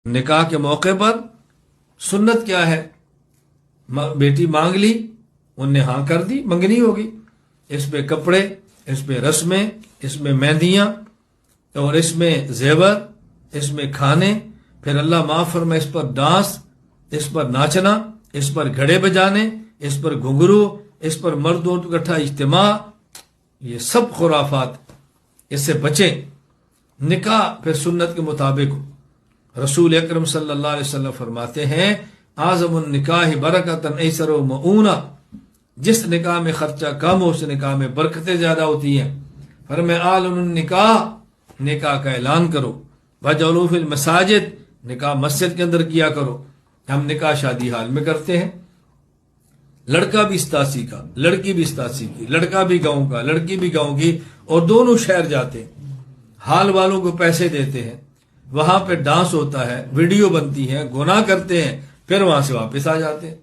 نکاح کے موقع پر سنت کیا ہے؟ بیٹی مانگ لی، ان نے ہاں کر دی، منگنی ہوگی، اس پہ کپڑے، اس پہ رسمیں، اس میں مہندیاں، اور اس میں زیور، اس میں کھانے، پھر اللہ معاف فرمائے اس پر ڈانس، اس پر ناچنا، اس پر گھڑے بجانے، اس پر گھنگرو، اس پر مردوں اکٹھا اجتماع، یہ سب خرافات، اس سے بچیں۔ نکاح پھر سنت کے مطابق ہو۔ رسول اکرم صلی اللہ علیہ وسلم فرماتے ہیں اعظم النکاح برکتاً ایسر و معونہ، جس نکاح میں خرچہ کم ہو اس نکاح میں برکتیں زیادہ ہوتی ہیں۔ فرمایا اعلن النکاح، نکاح کا اعلان کرو، وجعلوا فی المساجد، نکاح مسجد کے اندر کیا کرو۔ ہم نکاح شادی حال میں کرتے ہیں، لڑکا بھی استاسی کا، لڑکی بھی استاسی کی، لڑکا بھی گاؤں کا، لڑکی بھی گاؤں کی، اور دونوں شہر جاتے ہیں، حال والوں کو پیسے دیتے ہیں، وہاں پہ ڈانس ہوتا ہے، ویڈیو بنتی ہے، گناہ کرتے ہیں، پھر وہاں سے واپس آ جاتے ہیں۔